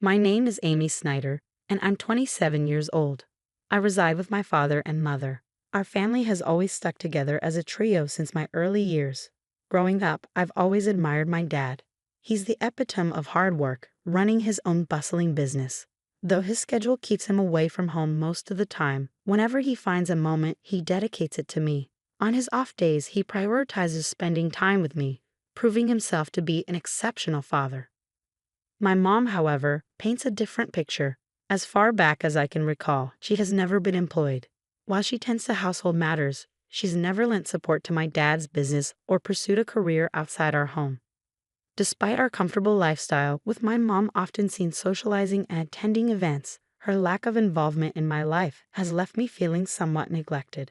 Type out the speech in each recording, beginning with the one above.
My name is Amy Snyder, and I'm 27 years old. I reside with my father and mother. Our family has always stuck together as a trio since my early years. Growing up, I've always admired my dad. He's the epitome of hard work, running his own bustling business. Though his schedule keeps him away from home most of the time, whenever he finds a moment, he dedicates it to me. On his off days, he prioritizes spending time with me, proving himself to be an exceptional father. My mom, however, paints a different picture. As far back as I can recall, she has never been employed. While she tends to household matters, she's never lent support to my dad's business or pursued a career outside our home. Despite our comfortable lifestyle, with my mom often seen socializing and attending events, her lack of involvement in my life has left me feeling somewhat neglected.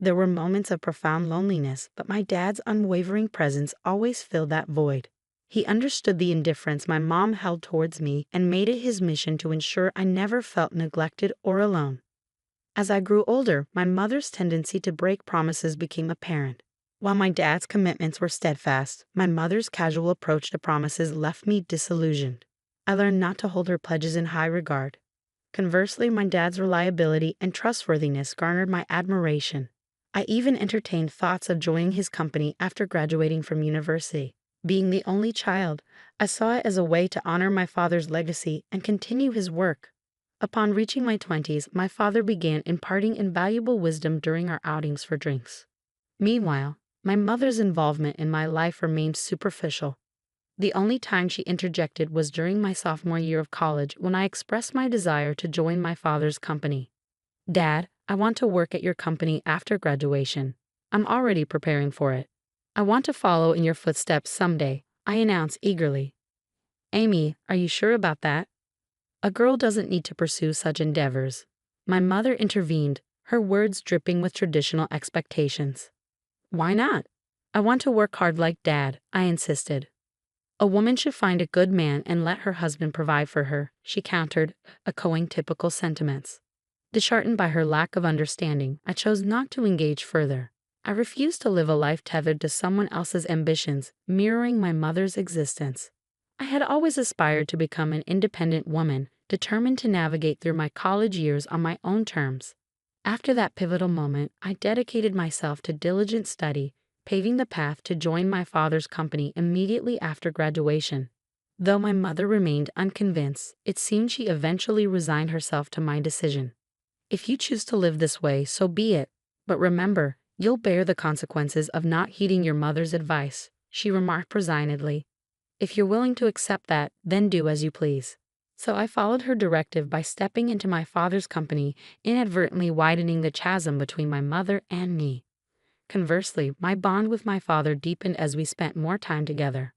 There were moments of profound loneliness, but my dad's unwavering presence always filled that void. He understood the indifference my mom held towards me and made it his mission to ensure I never felt neglected or alone. As I grew older, my mother's tendency to break promises became apparent. While my dad's commitments were steadfast, my mother's casual approach to promises left me disillusioned. I learned not to hold her pledges in high regard. Conversely, my dad's reliability and trustworthiness garnered my admiration. I even entertained thoughts of joining his company after graduating from university. Being the only child, I saw it as a way to honor my father's legacy and continue his work. Upon reaching my 20s, my father began imparting invaluable wisdom during our outings for drinks. Meanwhile, my mother's involvement in my life remained superficial. The only time she interjected was during my sophomore year of college when I expressed my desire to join my father's company. "Dad, I want to work at your company after graduation. I'm already preparing for it. I want to follow in your footsteps someday," I announced eagerly. "Amy, are you sure about that? A girl doesn't need to pursue such endeavors." My mother intervened, her words dripping with traditional expectations. "Why not? I want to work hard like Dad," I insisted. "A woman should find a good man and let her husband provide for her," she countered, echoing typical sentiments. Disheartened by her lack of understanding, I chose not to engage further. I refused to live a life tethered to someone else's ambitions, mirroring my mother's existence. I had always aspired to become an independent woman, determined to navigate through my college years on my own terms. After that pivotal moment, I dedicated myself to diligent study, paving the path to join my father's company immediately after graduation. Though my mother remained unconvinced, it seemed she eventually resigned herself to my decision. "If you choose to live this way, so be it. But remember, you'll bear the consequences of not heeding your mother's advice," she remarked resignedly. "If you're willing to accept that, then do as you please." So I followed her directive by stepping into my father's company, inadvertently widening the chasm between my mother and me. Conversely, my bond with my father deepened as we spent more time together.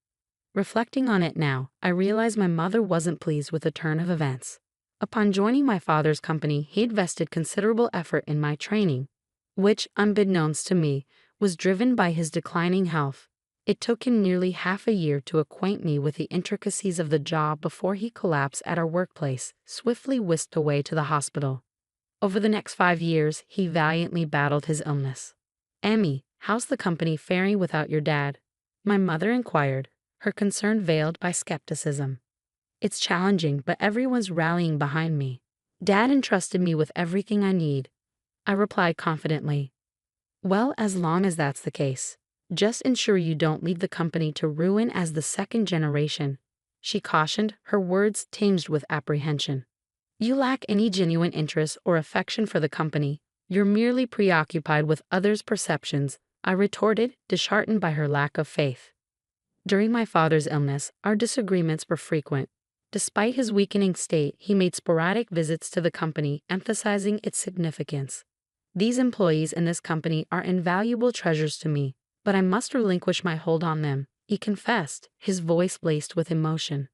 Reflecting on it now, I realized my mother wasn't pleased with the turn of events. Upon joining my father's company, he invested considerable effort in my training, which, unbeknownst to me, was driven by his declining health. It took him nearly half a year to acquaint me with the intricacies of the job before he collapsed at our workplace, swiftly whisked away to the hospital. Over the next 5 years, he valiantly battled his illness. "Emmy, how's the company faring without your dad?" my mother inquired, her concern veiled by skepticism. "It's challenging, but everyone's rallying behind me. Dad entrusted me with everything I need," I replied confidently. "Well, as long as that's the case, just ensure you don't leave the company to ruin as the second generation," she cautioned, her words tinged with apprehension. "You lack any genuine interest or affection for the company. You're merely preoccupied with others' perceptions," I retorted, disheartened by her lack of faith. During my father's illness, our disagreements were frequent. Despite his weakening state, he made sporadic visits to the company, emphasizing its significance. "These employees in this company are invaluable treasures to me, but I must relinquish my hold on them," he confessed, his voice laced with emotion.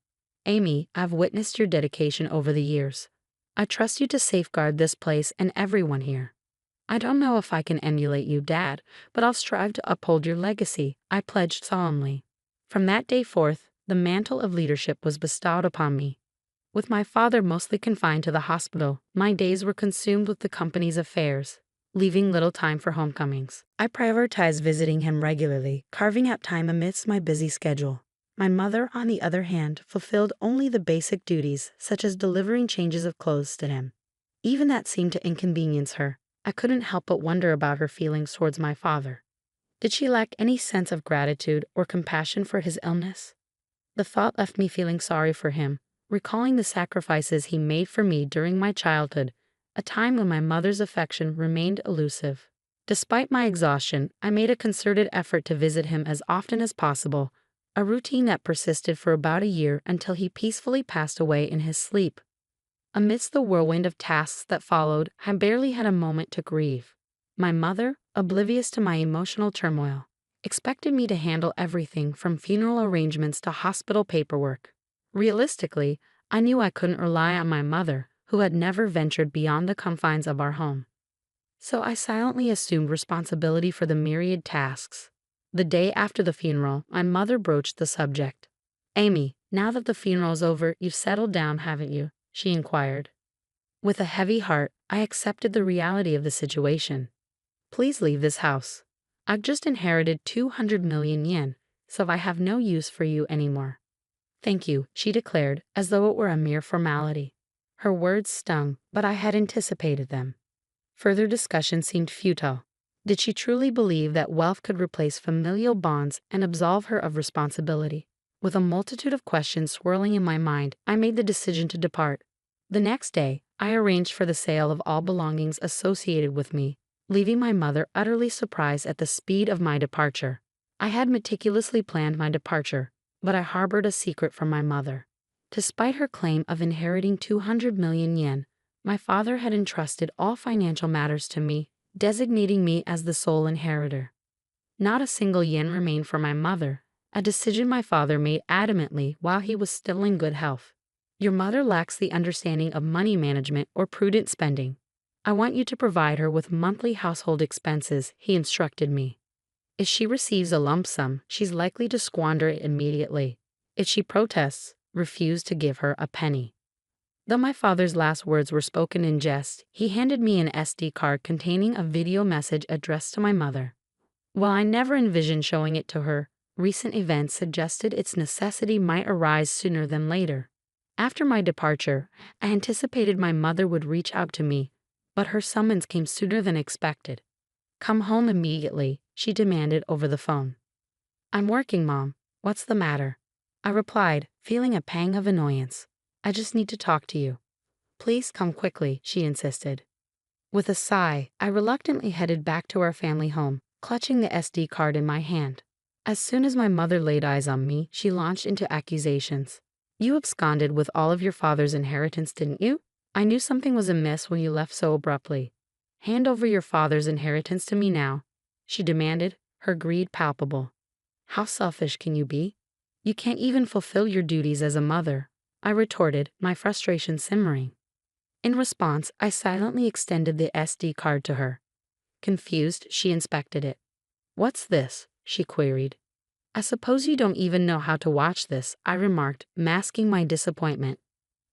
"Amy, I've witnessed your dedication over the years. I trust you to safeguard this place and everyone here. I don't know if I can emulate you, Dad, but I'll strive to uphold your legacy," I pledged solemnly. From that day forth, the mantle of leadership was bestowed upon me. With my father mostly confined to the hospital, my days were consumed with the company's affairs, leaving little time for homecomings. I prioritized visiting him regularly, carving out time amidst my busy schedule. My mother, on the other hand, fulfilled only the basic duties, such as delivering changes of clothes to him. Even that seemed to inconvenience her. I couldn't help but wonder about her feelings towards my father. Did she lack any sense of gratitude or compassion for his illness? The thought left me feeling sorry for him, recalling the sacrifices he made for me during my childhood, a time when my mother's affection remained elusive. Despite my exhaustion, I made a concerted effort to visit him as often as possible, a routine that persisted for about a year until he peacefully passed away in his sleep. Amidst the whirlwind of tasks that followed, I barely had a moment to grieve. My mother, oblivious to my emotional turmoil, expected me to handle everything from funeral arrangements to hospital paperwork. Realistically, I knew I couldn't rely on my mother, who had never ventured beyond the confines of our home. So I silently assumed responsibility for the myriad tasks. The day after the funeral, my mother broached the subject. "Amy, now that the funeral's over, you've settled down, haven't you?" she inquired. With a heavy heart, I accepted the reality of the situation. "Please leave this house. I've just inherited 200 million yen, so I have no use for you anymore." "Thank you," she declared, as though it were a mere formality. Her words stung, but I had anticipated them. Further discussion seemed futile. Did she truly believe that wealth could replace familial bonds and absolve her of responsibility? With a multitude of questions swirling in my mind, I made the decision to depart. The next day, I arranged for the sale of all belongings associated with me, leaving my mother utterly surprised at the speed of my departure. I had meticulously planned my departure, but I harbored a secret from my mother. Despite her claim of inheriting 200 million yen, my father had entrusted all financial matters to me, designating me as the sole inheritor. Not a single yen remained for my mother, a decision my father made adamantly while he was still in good health. "Your mother lacks the understanding of money management or prudent spending. I want you to provide her with monthly household expenses," he instructed me. "If she receives a lump sum, she's likely to squander it immediately. If she protests, refuse to give her a penny." Though my father's last words were spoken in jest, he handed me an SD card containing a video message addressed to my mother. While I never envisioned showing it to her, recent events suggested its necessity might arise sooner than later. After my departure, I anticipated my mother would reach out to me, but her summons came sooner than expected. "Come home immediately," she demanded over the phone. "I'm working, Mom. What's the matter?" I replied, feeling a pang of annoyance. "I just need to talk to you." "Please come quickly," she insisted. With a sigh, I reluctantly headed back to our family home, clutching the SD card in my hand. As soon as my mother laid eyes on me, she launched into accusations. "You absconded with all of your father's inheritance, didn't you? I knew something was amiss when you left so abruptly. Hand over your father's inheritance to me now," she demanded, her greed palpable. "How selfish can you be? You can't even fulfill your duties as a mother," I retorted, my frustration simmering. In response, I silently extended the SD card to her. Confused, she inspected it. "What's this?" she queried. "I suppose you don't even know how to watch this," I remarked, masking my disappointment.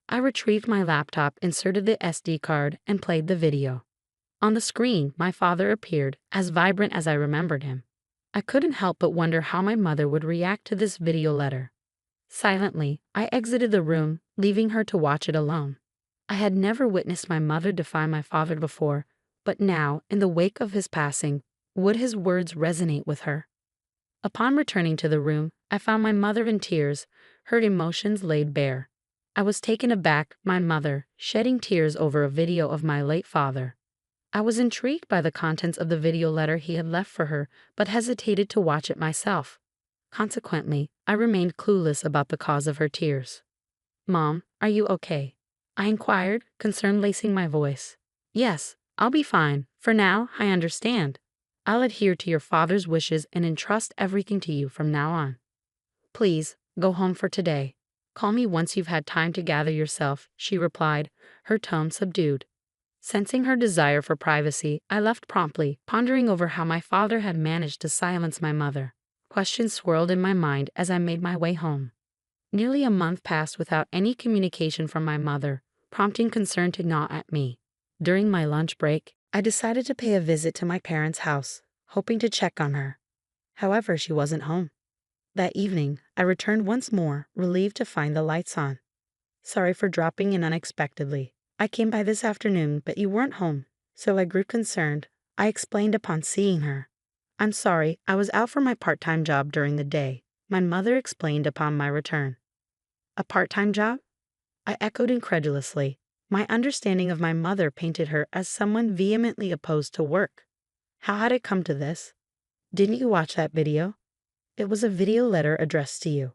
I retrieved my laptop, inserted the SD card, and played the video. On the screen, my father appeared, as vibrant as I remembered him. I couldn't help but wonder how my mother would react to this video letter. Silently, I exited the room, leaving her to watch it alone. I had never witnessed my mother defy my father before, but now, in the wake of his passing, would his words resonate with her? Upon returning to the room, I found my mother in tears, her emotions laid bare. I was taken aback, my mother, shedding tears over a video of my late father. I was intrigued by the contents of the video letter he had left for her, but hesitated to watch it myself. Consequently, I remained clueless about the cause of her tears. "Mom, are you okay?" I inquired, concern lacing my voice. "Yes, I'll be fine. For now, I understand. I'll adhere to your father's wishes and entrust everything to you from now on. Please, go home for today. Call me once you've had time to gather yourself," she replied, her tone subdued. Sensing her desire for privacy, I left promptly, pondering over how my father had managed to silence my mother. Questions swirled in my mind as I made my way home. Nearly a month passed without any communication from my mother, prompting concern to gnaw at me. During my lunch break, I decided to pay a visit to my parents' house, hoping to check on her. However, she wasn't home. That evening, I returned once more, relieved to find the lights on. Sorry for dropping in unexpectedly. I came by this afternoon, but you weren't home, so I grew concerned. I explained upon seeing her. I'm sorry, I was out for my part-time job during the day, my mother explained upon my return. A part-time job? I echoed incredulously. My understanding of my mother painted her as someone vehemently opposed to work. How had it come to this? Didn't you watch that video? It was a video letter addressed to you.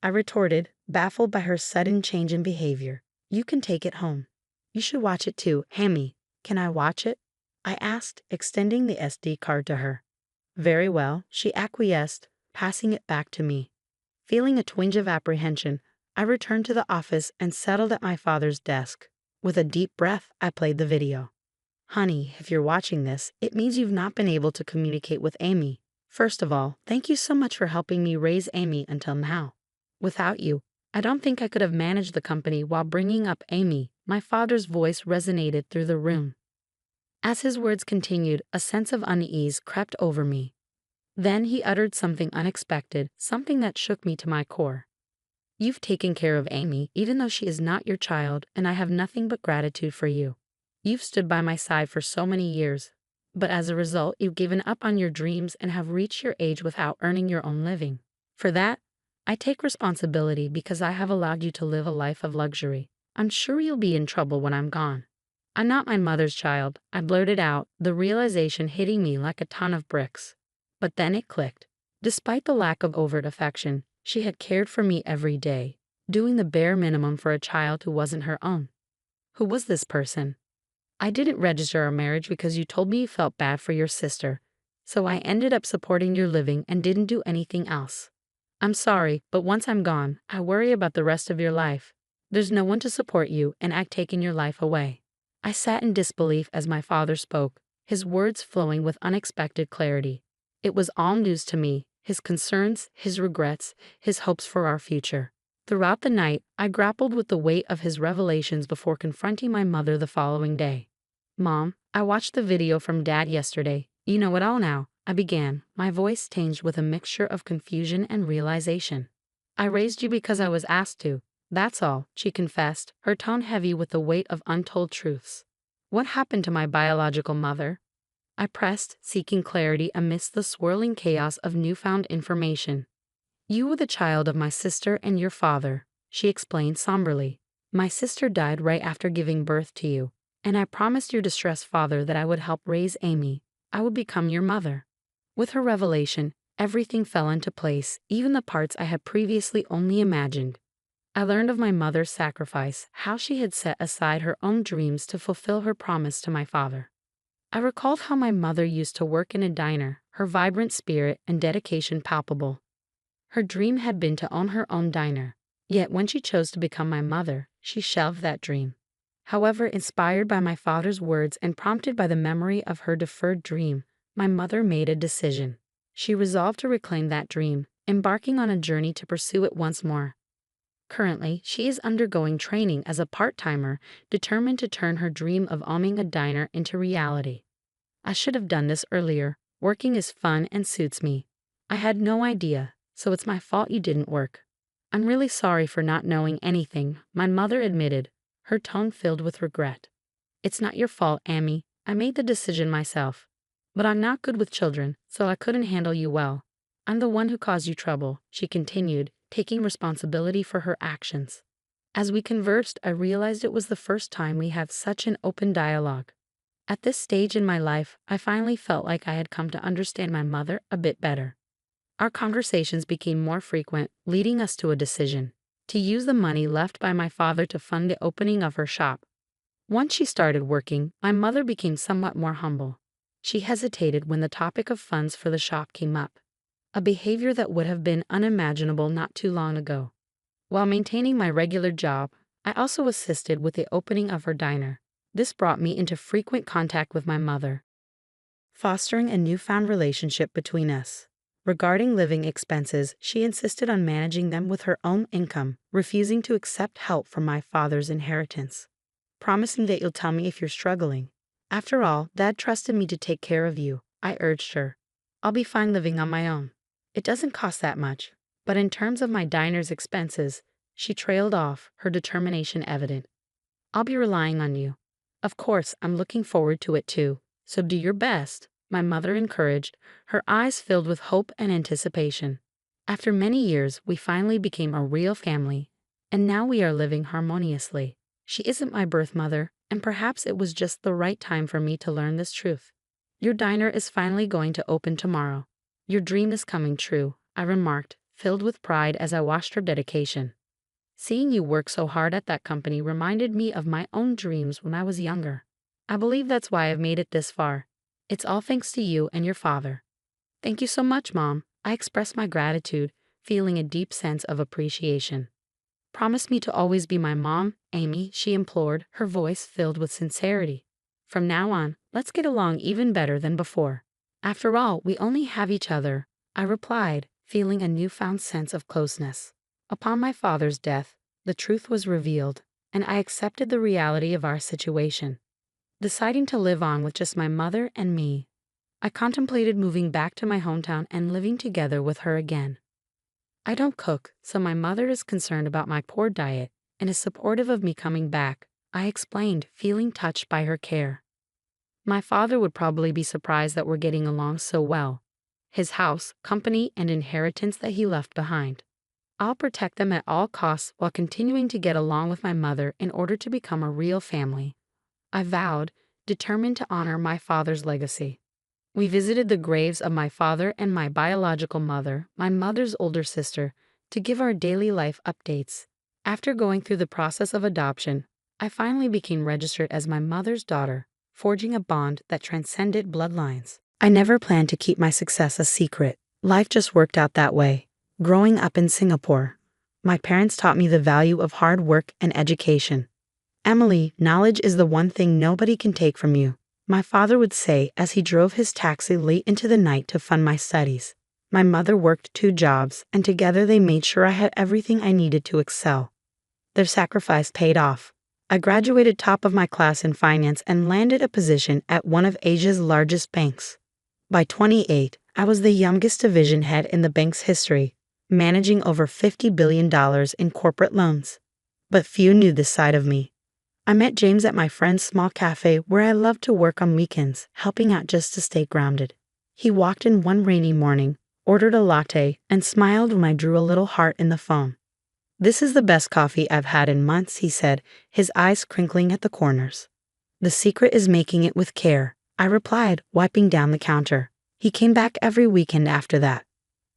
I retorted, baffled by her sudden change in behavior. You can take it home. You should watch it too. Hammy, can I watch it? I asked, extending the SD card to her. Very well, she acquiesced, passing it back to me. Feeling a twinge of apprehension, I returned to the office and settled at my father's desk. With a deep breath, I played the video. Honey, if you're watching this, it means you've not been able to communicate with Amy. First of all, thank you so much for helping me raise Amy until now. Without you, I don't think I could have managed the company while bringing up Amy. My father's voice resonated through the room. As his words continued, a sense of unease crept over me. Then he uttered something unexpected, something that shook me to my core. You've taken care of Amy, even though she is not your child, and I have nothing but gratitude for you. You've stood by my side for so many years, but as a result, you've given up on your dreams and have reached your age without earning your own living. For that, I take responsibility because I have allowed you to live a life of luxury. I'm sure you'll be in trouble when I'm gone. I'm not my mother's child, I blurted out, the realization hitting me like a ton of bricks. But then it clicked. Despite the lack of overt affection, she had cared for me every day, doing the bare minimum for a child who wasn't her own. Who was this person? I didn't register our marriage because you told me you felt bad for your sister, so I ended up supporting your living and didn't do anything else. I'm sorry, but once I'm gone, I worry about the rest of your life. There's no one to support you, and I've taken your life away. I sat in disbelief as my father spoke, his words flowing with unexpected clarity. It was all news to me, his concerns, his regrets, his hopes for our future. Throughout the night, I grappled with the weight of his revelations before confronting my mother the following day. Mom, I watched the video from Dad yesterday. You know it all now, I began, my voice tinged with a mixture of confusion and realization. I raised you because I was asked to. That's all, she confessed, her tone heavy with the weight of untold truths. What happened to my biological mother? I pressed, seeking clarity amidst the swirling chaos of newfound information. You were the child of my sister and your father, she explained somberly. My sister died right after giving birth to you, and I promised your distressed father that I would help raise Amy. I would become your mother. With her revelation, everything fell into place, even the parts I had previously only imagined. I learned of my mother's sacrifice, how she had set aside her own dreams to fulfill her promise to my father. I recalled how my mother used to work in a diner, her vibrant spirit and dedication palpable. Her dream had been to own her own diner, yet when she chose to become my mother, she shelved that dream. However, inspired by my father's words and prompted by the memory of her deferred dream, my mother made a decision. She resolved to reclaim that dream, embarking on a journey to pursue it once more. Currently, she is undergoing training as a part-timer, determined to turn her dream of owning a diner into reality. I should have done this earlier. Working is fun and suits me. I had no idea, so it's my fault you didn't work. I'm really sorry for not knowing anything, my mother admitted, her tone filled with regret. It's not your fault, Amy. I made the decision myself. But I'm not good with children, so I couldn't handle you well. I'm the one who caused you trouble, she continued, taking responsibility for her actions. As we conversed, I realized it was the first time we had such an open dialogue. At this stage in my life, I finally felt like I had come to understand my mother a bit better. Our conversations became more frequent, leading us to a decision: to use the money left by my father to fund the opening of her shop. Once she started working, my mother became somewhat more humble. She hesitated when the topic of funds for the shop came up, a behavior that would have been unimaginable not too long ago. While maintaining my regular job, I also assisted with the opening of her diner. This brought me into frequent contact with my mother, fostering a newfound relationship between us. Regarding living expenses, she insisted on managing them with her own income, refusing to accept help from my father's inheritance, promising that you'll tell me if you're struggling. After all, Dad trusted me to take care of you, I urged her. I'll be fine living on my own. It doesn't cost that much. But in terms of my diner's expenses, she trailed off, her determination evident. I'll be relying on you. Of course, I'm looking forward to it too, so do your best, my mother encouraged, her eyes filled with hope and anticipation. After many years, we finally became a real family, and now we are living harmoniously. She isn't my birth mother, and perhaps it was just the right time for me to learn this truth. Your diner is finally going to open tomorrow. Your dream is coming true, I remarked, filled with pride as I watched her dedication. Seeing you work so hard at that company reminded me of my own dreams when I was younger. I believe that's why I've made it this far. It's all thanks to you and your father. Thank you so much, Mom. I expressed my gratitude, feeling a deep sense of appreciation. Promise me to always be my mom, Amy, she implored, her voice filled with sincerity. From now on, let's get along even better than before. After all, we only have each other, I replied, feeling a newfound sense of closeness. Upon my father's death, the truth was revealed, and I accepted the reality of our situation. Deciding to live on with just my mother and me, I contemplated moving back to my hometown and living together with her again. I don't cook, so my mother is concerned about my poor diet and is supportive of me coming back, I explained, feeling touched by her care. My father would probably be surprised that we're getting along so well. His house, company, and inheritance that he left behind. I'll protect them at all costs while continuing to get along with my mother in order to become a real family. I vowed, determined to honor my father's legacy. We visited the graves of my father and my biological mother, my mother's older sister, to give our daily life updates. After going through the process of adoption, I finally became registered as my mother's daughter, forging a bond that transcended bloodlines. I never planned to keep my success a secret. Life just worked out that way. Growing up in Singapore, my parents taught me the value of hard work and education. Emily, knowledge is the one thing nobody can take from you, my father would say as he drove his taxi late into the night to fund my studies. My mother worked 2 jobs, and together they made sure I had everything I needed to excel. Their sacrifice paid off. I graduated top of my class in finance and landed a position at one of Asia's largest banks. By 28, I was the youngest division head in the bank's history, managing over $50 billion in corporate loans. But few knew this side of me. I met James at my friend's small cafe where I loved to work on weekends, helping out just to stay grounded. He walked in one rainy morning, ordered a latte, and smiled when I drew a little heart in the foam. "This is the best coffee I've had in months," he said, his eyes crinkling at the corners. "The secret is making it with care," I replied, wiping down the counter. He came back every weekend after that.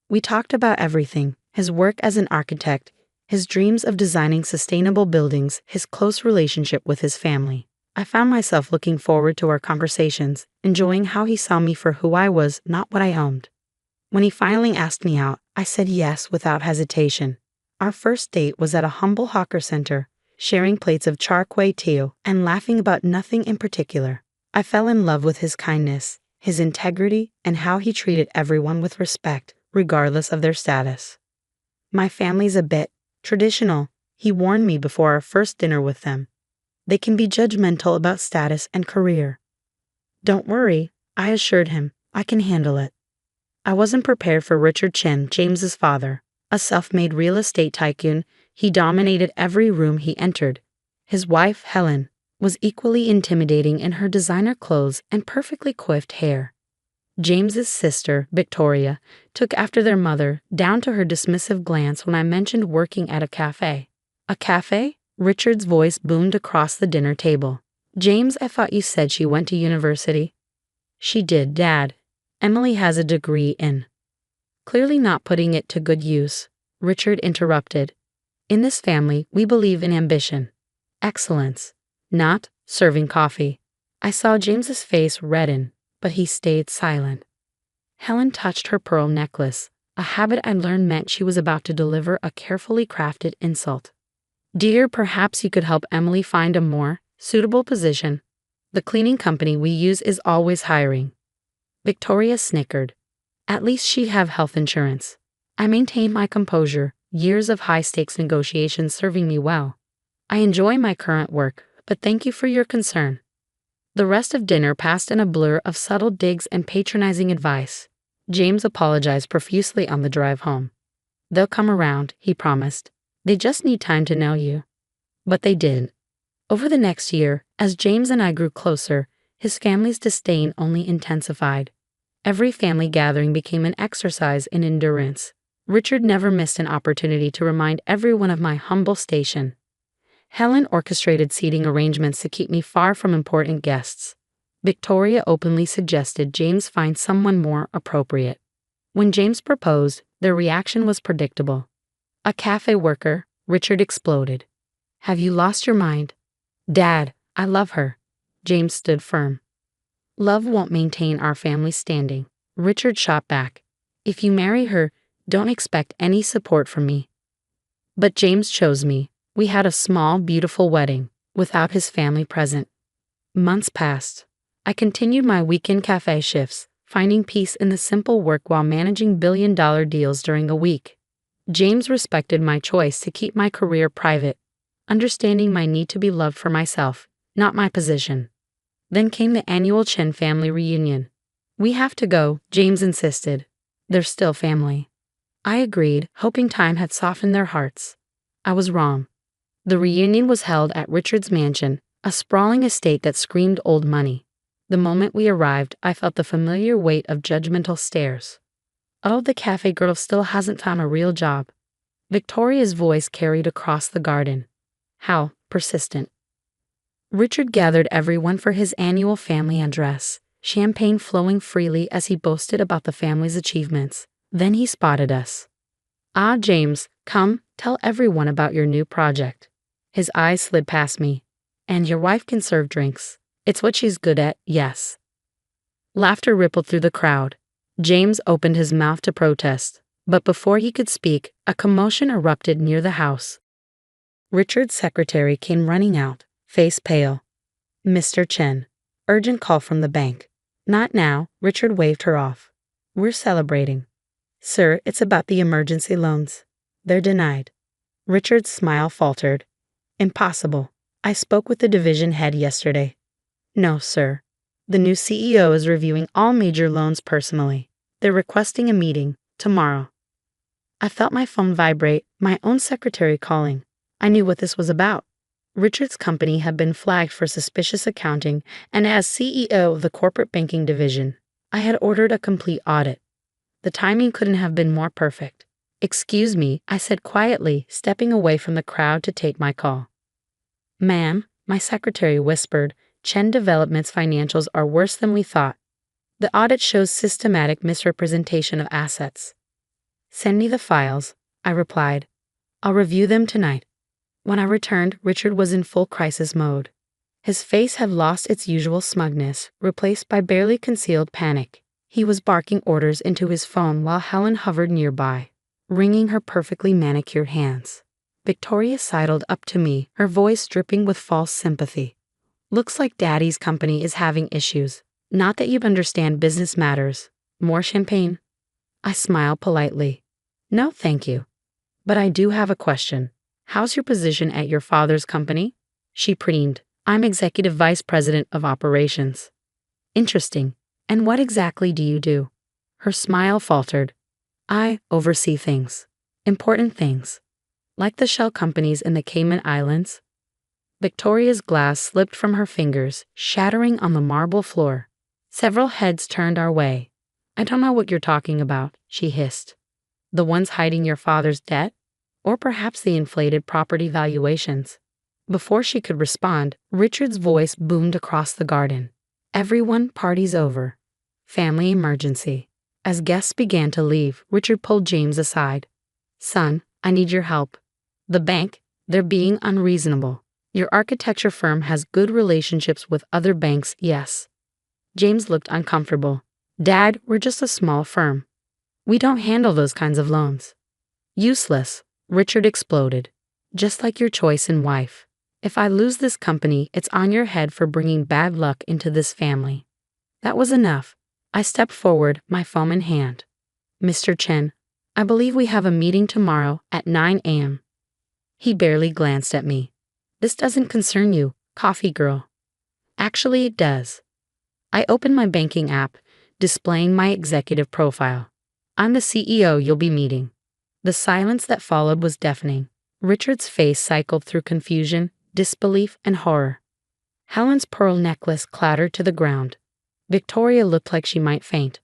We talked about everything: his work as an architect, his dreams of designing sustainable buildings, his close relationship with his family. I found myself looking forward to our conversations, enjoying how he saw me for who I was, not what I owned. When he finally asked me out, I said yes without hesitation. Our first date was at a humble hawker center, sharing plates of char kway teow and laughing about nothing in particular. I fell in love with his kindness, his integrity, and how he treated everyone with respect, regardless of their status. "My family's a bit traditional," he warned me before our first dinner with them. "They can be judgmental about status and career." "Don't worry," I assured him, "I can handle it." I wasn't prepared for Richard Chen, James's father. A self-made real estate tycoon, he dominated every room he entered. His wife, Helen, was equally intimidating in her designer clothes and perfectly coiffed hair. James's sister, Victoria, took after their mother, down to her dismissive glance when I mentioned working at a cafe. "A cafe?" Richard's voice boomed across the dinner table. "James, I thought you said she went to university." "She did, Dad. Emily has a degree in—" Clearly not putting it to good use, Richard interrupted. "In this family, we believe in ambition. Excellence. Not serving coffee." I saw James's face redden, but he stayed silent. Helen touched her pearl necklace, a habit I learned meant she was about to deliver a carefully crafted insult. "Dear, perhaps you could help Emily find a more suitable position. The cleaning company we use is always hiring." Victoria snickered. "At least she'd have health insurance." I maintained my composure, years of high-stakes negotiations serving me well. "I enjoy my current work, but thank you for your concern." The rest of dinner passed in a blur of subtle digs and patronizing advice. James apologized profusely on the drive home. They'll come around, he promised. They just need time to know you. But they didn't. Over the next year, as James and I grew closer, his family's disdain only intensified. Every family gathering became an exercise in endurance. Richard never missed an opportunity to remind everyone of my humble station. Helen orchestrated seating arrangements to keep me far from important guests. Victoria openly suggested James find someone more appropriate. When James proposed, their reaction was predictable. A cafe worker, Richard exploded. Have you lost your mind? Dad, I love her. James stood firm. Love won't maintain our family standing. Richard shot back. If you marry her, don't expect any support from me. But James chose me. We had a small, beautiful wedding, without his family present. Months passed. I continued my weekend cafe shifts, finding peace in the simple work while managing billion-dollar deals during the week. James respected my choice to keep my career private, understanding my need to be loved for myself, not my position. Then came the annual Chen family reunion. We have to go, James insisted. They're still family. I agreed, hoping time had softened their hearts. I was wrong. The reunion was held at Richard's mansion, a sprawling estate that screamed old money. The moment we arrived, I felt the familiar weight of judgmental stares. Oh, the cafe girl still hasn't found a real job. Victoria's voice carried across the garden. How persistent. Richard gathered everyone for his annual family address, champagne flowing freely as he boasted about the family's achievements. Then he spotted us. Ah, James, come, tell everyone about your new project. His eyes slid past me. And your wife can serve drinks. It's what she's good at, yes. Laughter rippled through the crowd. James opened his mouth to protest, but before he could speak, a commotion erupted near the house. Richard's secretary came running out, face pale. Mr. Chen. Urgent call from the bank. Not now, Richard waved her off. We're celebrating. Sir, it's about the emergency loans. They're denied. Richard's smile faltered. Impossible. I spoke with the division head yesterday. No, sir. The new CEO is reviewing all major loans personally. They're requesting a meeting tomorrow. I felt my phone vibrate, my own secretary calling. I knew what this was about. Richard's company had been flagged for suspicious accounting, and as CEO of the corporate banking division, I had ordered a complete audit. The timing couldn't have been more perfect. Excuse me, I said quietly, stepping away from the crowd to take my call. Ma'am, my secretary whispered, Chen Development's financials are worse than we thought. The audit shows systematic misrepresentation of assets. Send me the files, I replied. I'll review them tonight. When I returned, Richard was in full crisis mode. His face had lost its usual smugness, replaced by barely concealed panic. He was barking orders into his phone while Helen hovered nearby, wringing her perfectly manicured hands. Victoria sidled up to me, her voice dripping with false sympathy. Looks like Daddy's company is having issues. Not that you understand business matters. More champagne? I smiled politely. No, thank you. But I do have a question. How's your position at your father's company? She preened. I'm Executive Vice President of Operations. Interesting. And what exactly do you do? Her smile faltered. I oversee things. Important things. Like the shell companies in the Cayman Islands. Victoria's glass slipped from her fingers, shattering on the marble floor. Several heads turned our way. I don't know what you're talking about, she hissed. The ones hiding your father's debt? Or perhaps the inflated property valuations? Before she could respond, Richard's voice boomed across the garden. Everyone, party's over. Family emergency. As guests began to leave, Richard pulled James aside. Son, I need your help. The bank, they're being unreasonable. Your architecture firm has good relationships with other banks, yes. James looked uncomfortable. Dad, we're just a small firm. We don't handle those kinds of loans. Useless, Richard exploded. Just like your choice in wife. If I lose this company, it's on your head for bringing bad luck into this family. That was enough. I stepped forward, my phone in hand. Mr. Chen, I believe we have a meeting tomorrow at 9 a.m. He barely glanced at me. This doesn't concern you, coffee girl. Actually, it does. I opened my banking app, displaying my executive profile. I'm the CEO you'll be meeting. The silence that followed was deafening. Richard's face cycled through confusion, disbelief, and horror. Helen's pearl necklace clattered to the ground. Victoria looked like she might faint.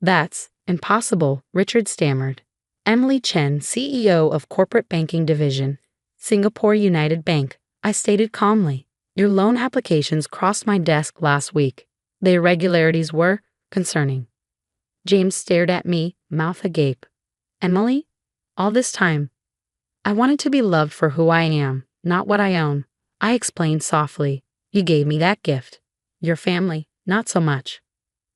"That's impossible," Richard stammered. "Emily Chen, CEO of Corporate Banking Division, Singapore United Bank," I stated calmly. "Your loan applications crossed my desk last week. The irregularities were concerning." James stared at me, mouth agape. "Emily? All this time, I wanted to be loved for who I am, not what I own," I explained softly. "You gave me that gift. Your family, not so much."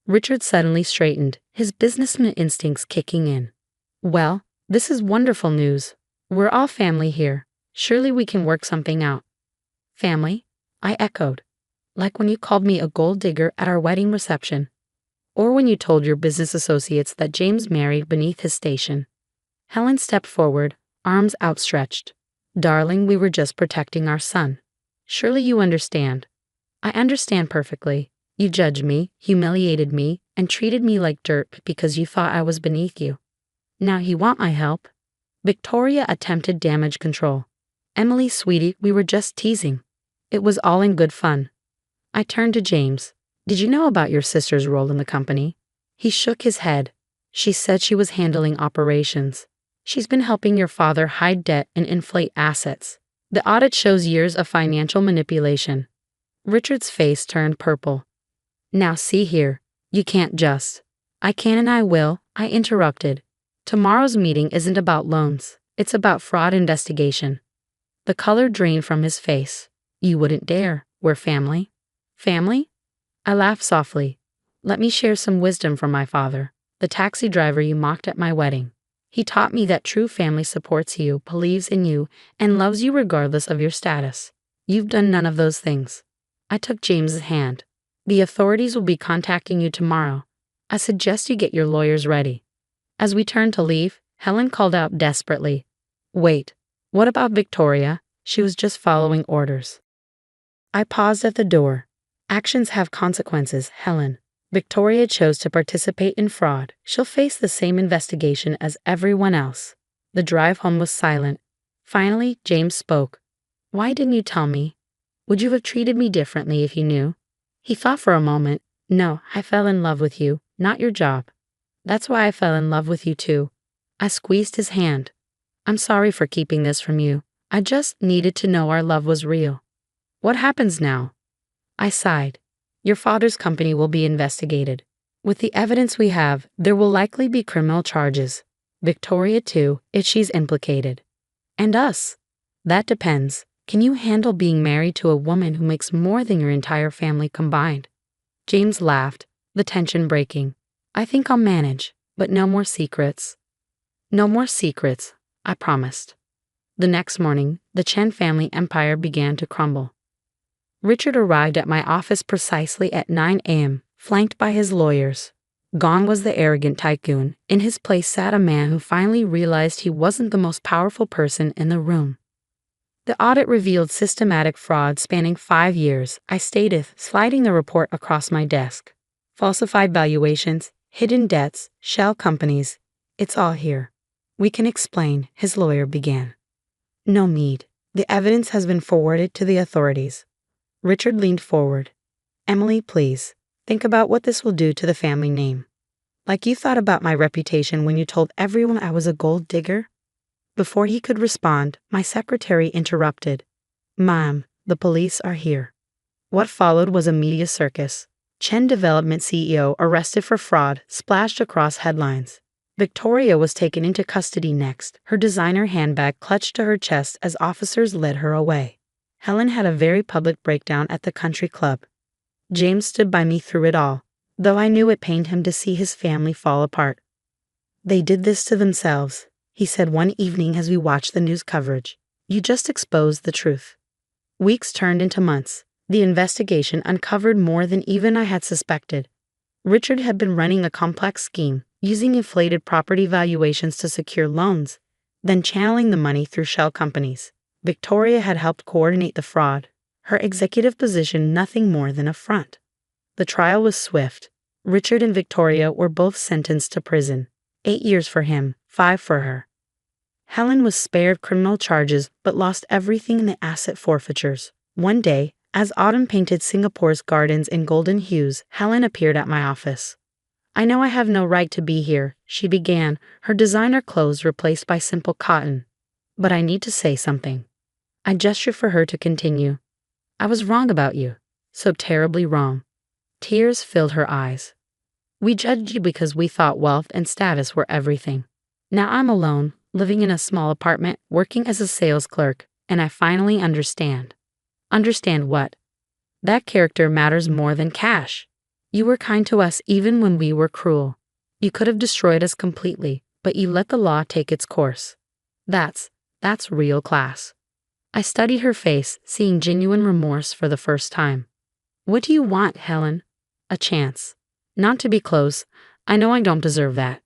Richard suddenly straightened, his businessman instincts kicking in. "Well, this is wonderful news. We're all family here. Surely we can work something out." "Family?" I echoed. "Like when you called me a gold digger at our wedding reception. Or when you told your business associates that James married beneath his station." Helen stepped forward, arms outstretched. "Darling, we were just protecting our son. Surely you understand." "I understand perfectly. You judged me, humiliated me, and treated me like dirt because you thought I was beneath you. Now you want my help." Victoria attempted damage control. "Emily, sweetie, we were just teasing. It was all in good fun." I turned to James. "Did you know about your sister's role in the company?" He shook his head. "She said she was handling operations. She's been helping your father hide debt and inflate assets. The audit shows years of financial manipulation." Richard's face turned purple. "Now see here, you can't just." "I can and I will," I interrupted. "Tomorrow's meeting isn't about loans, it's about fraud investigation." The color drained from his face. "You wouldn't dare. We're family." "Family?" I laughed softly. "Let me share some wisdom from my father, the taxi driver you mocked at my wedding. He taught me that true family supports you, believes in you, and loves you regardless of your status. You've done none of those things." I took James's hand. "The authorities will be contacting you tomorrow. I suggest you get your lawyers ready." As we turned to leave, Helen called out desperately, "Wait, what about Victoria? She was just following orders." I paused at the door. "Actions have consequences, Helen. Victoria chose to participate in fraud. She'll face the same investigation as everyone else." The drive home was silent. Finally, James spoke. "Why didn't you tell me? Would you have treated me differently if you knew?" He thought for a moment. "No, I fell in love with you, not your job." "That's why I fell in love with you too." I squeezed his hand. "I'm sorry for keeping this from you. I just needed to know our love was real." "What happens now?" I sighed. "Your father's company will be investigated. With the evidence we have, there will likely be criminal charges. Victoria too, if she's implicated. And us. That depends. Can you handle being married to a woman who makes more than your entire family combined?" James laughed, the tension breaking. "I think I'll manage, but no more secrets." "No more secrets," I promised. The next morning, the Chen family empire began to crumble. Richard arrived at my office precisely at 9 a.m., flanked by his lawyers. Gone was the arrogant tycoon. In his place sat a man who finally realized he wasn't the most powerful person in the room. The audit revealed systematic fraud spanning 5 years, I stated, sliding the report across my desk. "Falsified valuations, hidden debts, shell companies. It's all here." "We can explain," his lawyer began. "No need. The evidence has been forwarded to the authorities." Richard leaned forward. "Emily, please, think about what this will do to the family name. Like you thought about my reputation when you told everyone I was a gold digger?" Before he could respond, my secretary interrupted. "Ma'am, the police are here." What followed was a media circus. Chen Development CEO arrested for fraud splashed across headlines. Victoria was taken into custody next, her designer handbag clutched to her chest as officers led her away. Helen had a very public breakdown at the country club. James stood by me through it all, though I knew it pained him to see his family fall apart. "They did this to themselves," he said one evening as we watched the news coverage. "You just exposed the truth." Weeks turned into months. The investigation uncovered more than even I had suspected. Richard had been running a complex scheme, using inflated property valuations to secure loans, then channeling the money through shell companies. Victoria had helped coordinate the fraud, her executive position nothing more than a front. The trial was swift. Richard and Victoria were both sentenced to prison. 8 years for him, 5 for her. Helen was spared criminal charges but lost everything in the asset forfeitures. One day, as autumn painted Singapore's gardens in golden hues, Helen appeared at my office. "I know I have no right to be here," she began, her designer clothes replaced by simple cotton. "But I need to say something." I gestured for her to continue. "I was wrong about you. So terribly wrong." Tears filled her eyes. "We judged you because we thought wealth and status were everything. Now I'm alone, living in a small apartment, working as a sales clerk, and I finally understand." "Understand what?" "That character matters more than cash. You were kind to us even when we were cruel. You could have destroyed us completely, but you let the law take its course. That's real class." I studied her face, seeing genuine remorse for the first time. "What do you want, Helen?" "A chance. Not to be close. I know I don't deserve that.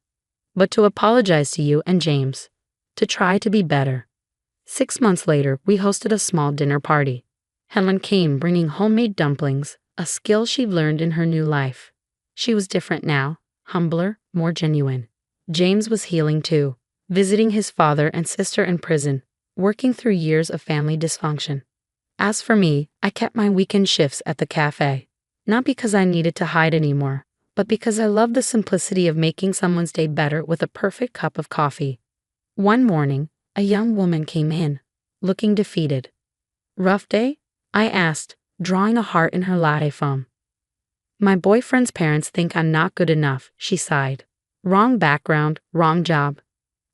But to apologize to you and James. To try to be better." 6 months later, we hosted a small dinner party. Helen came bringing homemade dumplings, a skill she'd learned in her new life. She was different now, humbler, more genuine. James was healing too, visiting his father and sister in prison, working through years of family dysfunction. As for me, I kept my weekend shifts at the cafe. Not because I needed to hide anymore, but because I loved the simplicity of making someone's day better with a perfect cup of coffee. One morning, a young woman came in, looking defeated. "Rough day?" I asked, drawing a heart in her latte foam. "My boyfriend's parents think I'm not good enough," she sighed. "Wrong background, wrong job."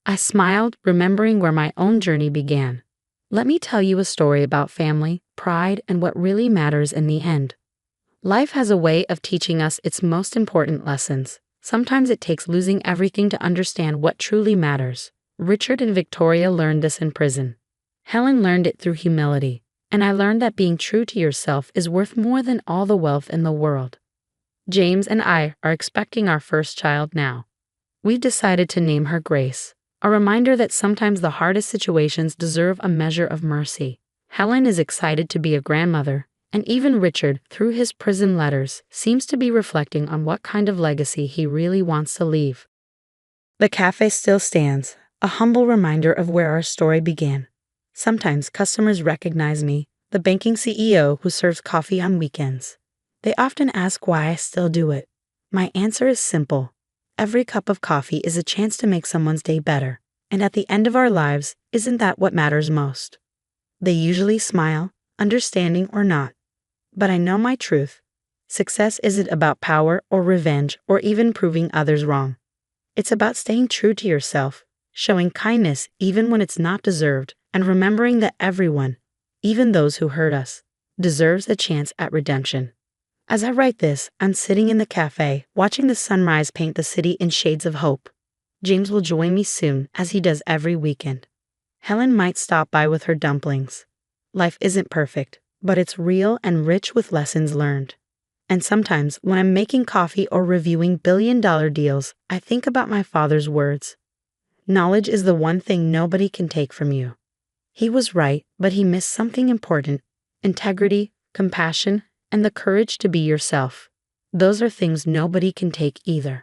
I smiled, remembering where my own journey began. "Let me tell you a story about family, pride, and what really matters in the end. Life has a way of teaching us its most important lessons. Sometimes it takes losing everything to understand what truly matters. Richard and Victoria learned this in prison. Helen learned it through humility, and I learned that being true to yourself is worth more than all the wealth in the world." James and I are expecting our first child now. We've decided to name her Grace, a reminder that sometimes the hardest situations deserve a measure of mercy. Helen is excited to be a grandmother, and even Richard, through his prison letters, seems to be reflecting on what kind of legacy he really wants to leave. The cafe still stands, a humble reminder of where our story began. Sometimes customers recognize me, the banking CEO who serves coffee on weekends. They often ask why I still do it. My answer is simple. Every cup of coffee is a chance to make someone's day better, and at the end of our lives, isn't that what matters most? They usually smile, understanding or not. But I know my truth. Success isn't about power or revenge or even proving others wrong. It's about staying true to yourself, showing kindness even when it's not deserved, and remembering that everyone, even those who hurt us, deserves a chance at redemption. As I write this, I'm sitting in the cafe, watching the sunrise paint the city in shades of hope. James will join me soon, as he does every weekend. Helen might stop by with her dumplings. Life isn't perfect, but it's real and rich with lessons learned. And sometimes, when I'm making coffee or reviewing billion-dollar deals, I think about my father's words. Knowledge is the one thing nobody can take from you. He was right, but he missed something important: integrity, compassion, and the courage to be yourself. Those are things nobody can take either.